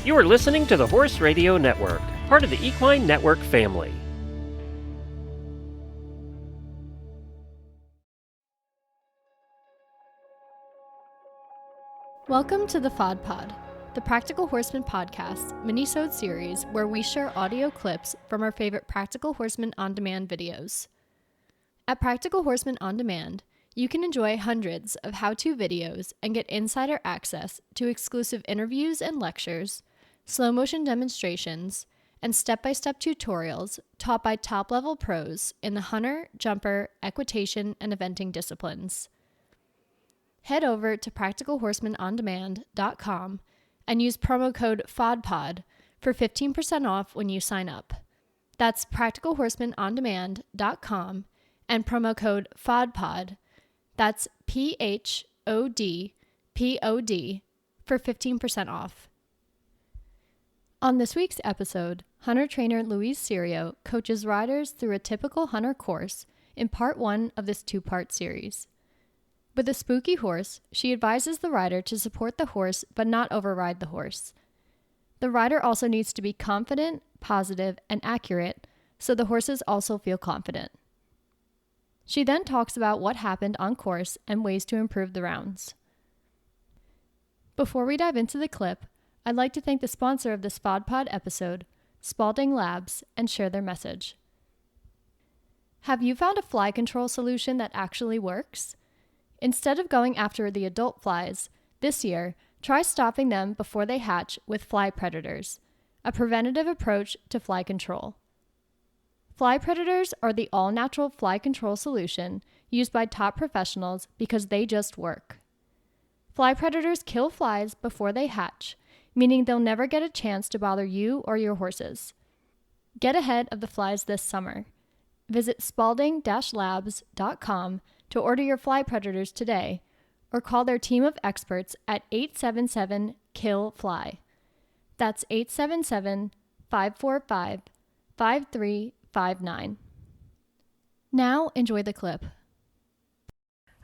You are listening to the Horse Radio Network, part of the Equine Network family. Welcome to the PHOD, the Practical Horseman podcast minisode series where we share audio clips from our favorite Practical Horseman On Demand videos. At Practical Horseman On Demand, you can enjoy hundreds of how-to videos and get insider access to exclusive interviews and lectures, slow motion demonstrations, and step-by-step tutorials taught by top-level pros in the hunter, jumper, equitation, and eventing disciplines. Head over to practicalhorsemanondemand.com and use promo code PHODPOD for 15% off when you sign up. That's practicalhorsemanondemand.com and promo code PHODPOD. That's PHOD for 15% off. On this week's episode, hunter trainer Louise Serio coaches riders through a typical hunter course in part 1 of this 2-part series. With a spooky horse, she advises the rider to support the horse but not override the horse. The rider also needs to be confident, positive, and accurate so the horses also feel confident. She then talks about what happened on course and ways to improve the rounds. Before we dive into the clip, I'd like to thank the sponsor of this PHOD episode, Spalding Labs, and share their message. Have you found a fly control solution that actually works? Instead of going after the adult flies, this year, try stopping them before they hatch with fly predators, a preventative approach to fly control. Fly predators are the all-natural fly control solution used by top professionals because they just work. Fly predators kill flies before they hatch, meaning they'll never get a chance to bother you or your horses. Get ahead of the flies this summer. Visit spalding-labs.com to order your fly predators today, or call their team of experts at 877-KILL-FLY. That's 877-545-5359. Now enjoy the clip.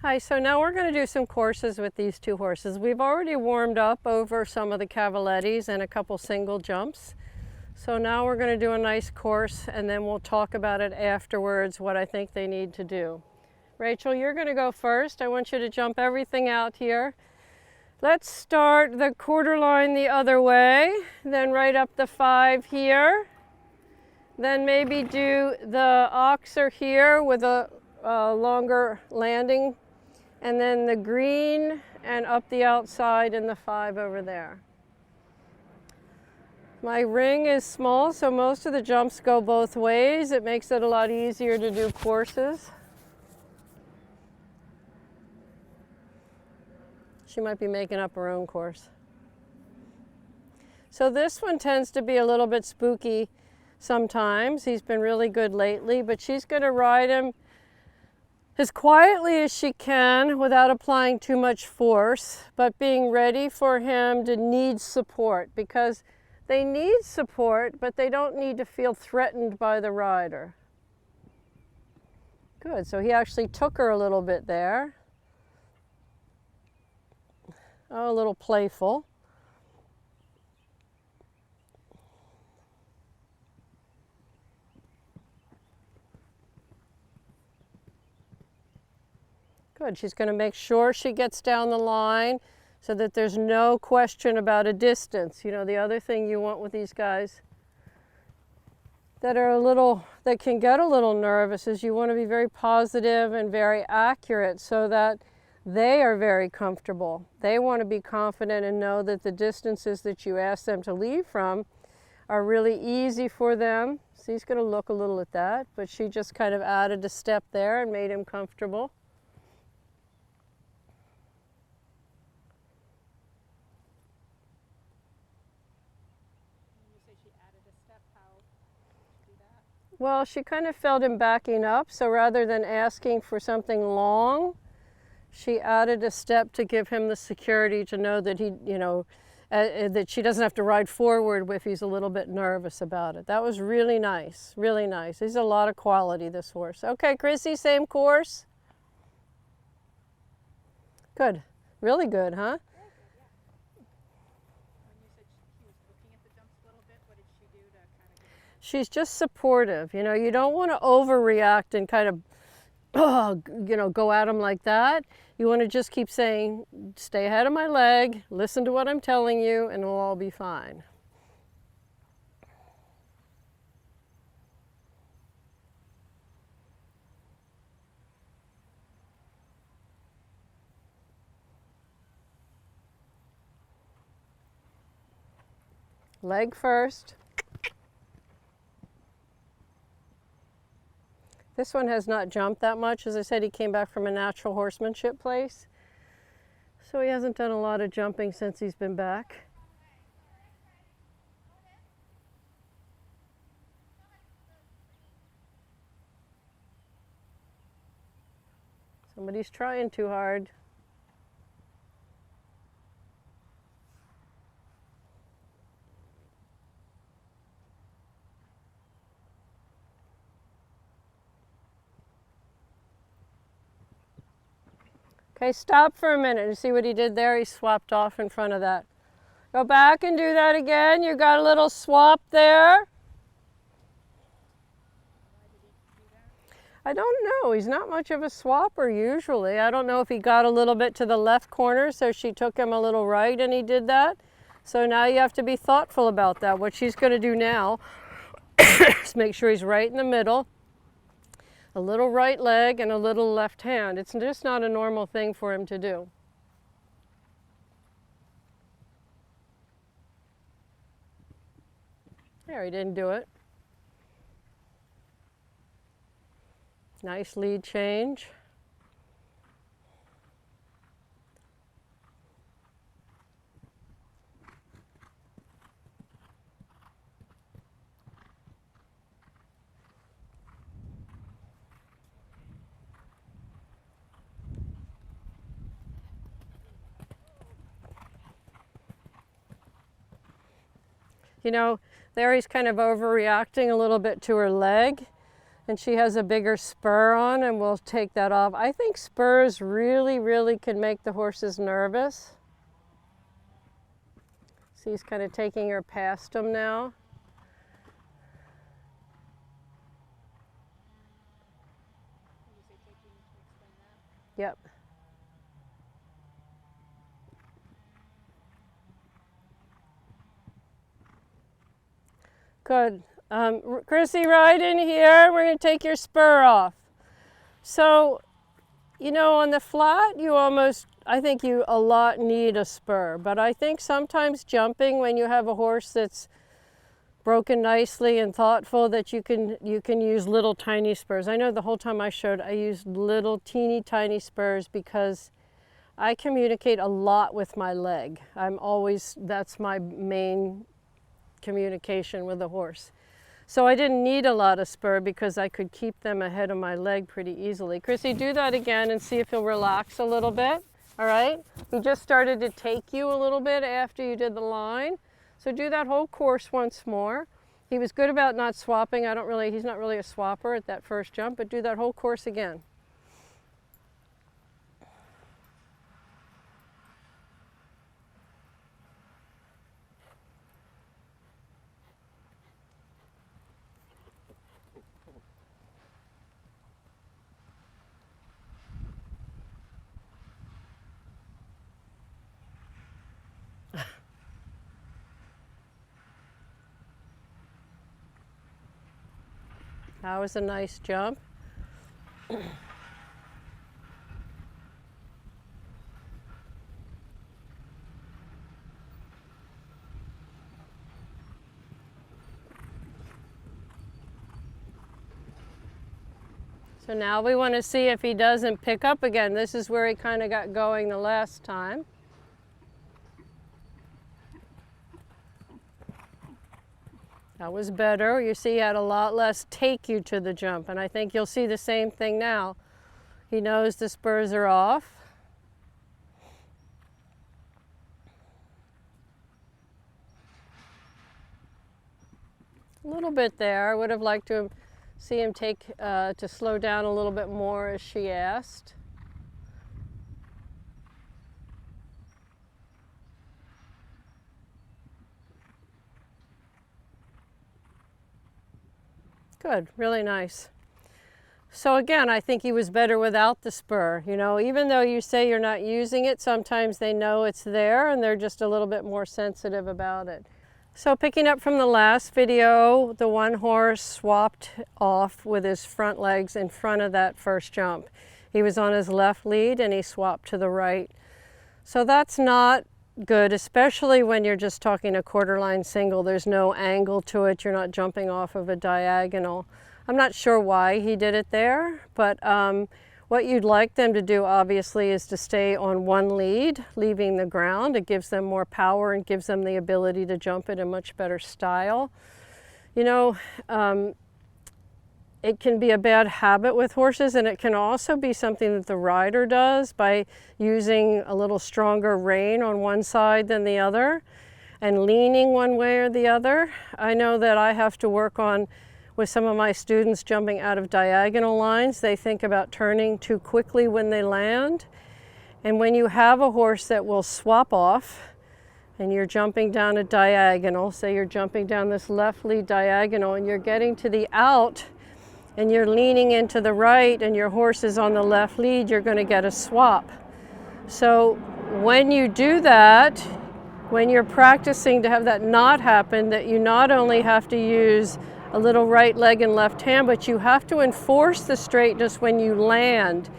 Hi, so now we're going to do some courses with these two horses. We've already warmed up over some of the cavalettis and a couple single jumps. So now we're going to do a nice course and then we'll talk about it afterwards, what I think they need to do. Rachel, you're going to go first. I want you to jump everything out here. Let's start the quarter line the other way, then right up the 5 here. Then maybe do the oxer here with a longer landing, and then the green and up the outside in the 5 over there. My ring is small, so most of the jumps go both ways. It makes it a lot easier to do courses. She might be making up her own course. So this one tends to be a little bit spooky sometimes. He's been really good lately, but she's going to ride him as quietly as she can without applying too much force, but being ready for him to need support, because they need support, but they don't need to feel threatened by the rider. Good, so he actually took her a little bit there. Oh, a little playful. Good, she's going to make sure she gets down the line so that there's no question about a distance. You know, the other thing you want with these guys that can get a little nervous is you want to be very positive and very accurate so that they are very comfortable. They want to be confident and know that the distances that you ask them to leave from are really easy for them. So he's going to look a little at that, but she just kind of added a step there and made him comfortable. You say she added a step. How did she do that? Well, she kind of felt him backing up, so rather than asking for something long, she added a step to give him the security to know that that she doesn't have to ride forward if he's a little bit nervous about it. That was really nice, really nice. He's a lot of quality, this horse. Okay, Chrissy, same course. Good, really good, huh? Very good, yeah. When you said she was looking at She's just supportive. You know, you don't want to overreact and kind of, you know, go at him like that. You want to just keep saying, stay ahead of my leg, listen to what I'm telling you, and it'll all be fine. Leg first. This one has not jumped that much. As I said, he came back from a natural horsemanship place. So he hasn't done a lot of jumping since he's been back. Somebody's trying too hard. Okay, stop for a minute and see what he did there. He swapped off in front of that. Go back and do that again. You got a little swap there. I don't know. He's not much of a swapper usually. I don't know if he got a little bit to the left corner, so she took him a little right and he did that. So now you have to be thoughtful about that. What she's going to do now is make sure he's right in the middle. A little right leg and a little left hand. It's just not a normal thing for him to do. There, he didn't do it. Nice lead change. You know, there he's kind of overreacting a little bit to her leg, and she has a bigger spur on, and we'll take that off. I think spurs really can make the horses nervous. See, he's kind of taking her past him now. Yep. Good. Chrissy, right in here. We're going to take your spur off. So, you know, on the flat, I think you a lot need a spur. But I think sometimes jumping, when you have a horse that's broken nicely and thoughtful, that you can use little tiny spurs. I know the whole time I showed, I used little teeny tiny spurs because I communicate a lot with my leg. That's my main communication with the horse. So I didn't need a lot of spur because I could keep them ahead of my leg pretty easily. Chrissy, do that again and see if he'll relax a little bit. All right? He just started to take you a little bit after you did the line. So do that whole course once more. He was good about not swapping. He's not really a swapper at that first jump, but do that whole course again. That was a nice jump. So now we want to see if he doesn't pick up again. This is where he kind of got going the last time. That was better. You see he had a lot less take you to the jump, and I think you'll see the same thing now. He knows the spurs are off. A little bit there. I would have liked to see him to slow down a little bit more as she asked. Good, really nice. So again, I think he was better without the spur. You know, even though you say you're not using it, sometimes they know it's there and they're just a little bit more sensitive about it. So picking up from the last video, the one horse swapped off with his front legs in front of that first jump. He was on his left lead and he swapped to the right. So that's not good, especially when you're just talking a quarter line single. There's no angle to it. You're not jumping off of a diagonal. I'm not sure why he did it there, but what you'd like them to do obviously is to stay on one lead, leaving the ground. It gives them more power and gives them the ability to jump in a much better style. You know, it can be a bad habit with horses, and it can also be something that the rider does by using a little stronger rein on one side than the other and leaning one way or the other. I know that I have to work on with some of my students jumping out of diagonal lines. They think about turning too quickly when they land. And when you have a horse that will swap off and you're jumping down a diagonal, say you're jumping down this left lead diagonal and you're getting to the out and you're leaning into the right and your horse is on the left lead, you're going to get a swap. So when you do that, when you're practicing to have that not happen, that you not only have to use a little right leg and left hand, but you have to enforce the straightness when you land.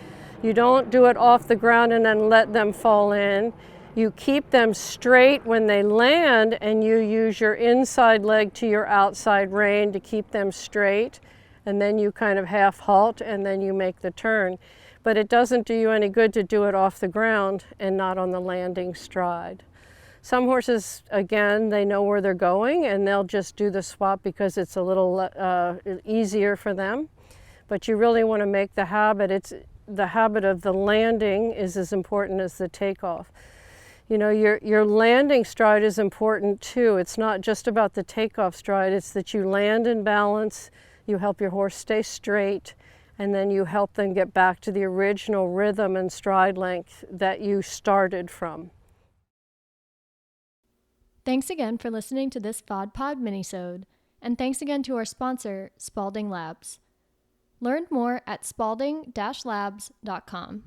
You don't do it off the ground and then let them fall in. You keep them straight when they land and you use your inside leg to your outside rein to keep them straight, and then you kind of half halt and then you make the turn. But it doesn't do you any good to do it off the ground and not on the landing stride. Some horses, again, they know where they're going and they'll just do the swap because it's a little easier for them. But you really want to make the habit. The habit of the landing is as important as the takeoff. You know, your landing stride is important too. It's not just about the takeoff stride. It's that you land in balance, you help your horse stay straight, and then you help them get back to the original rhythm and stride length that you started from. Thanks again for listening to this PHOD Pod minisode, and thanks again to our sponsor, Spalding Labs. Learn more at spalding-labs.com.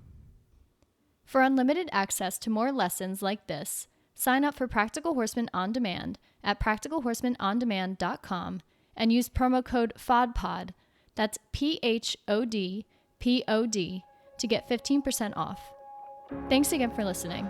For unlimited access to more lessons like this, sign up for Practical Horseman On Demand at practicalhorsemanondemand.com and use promo code PHODPOD, that's PHOD, POD, to get 15% off. Thanks again for listening.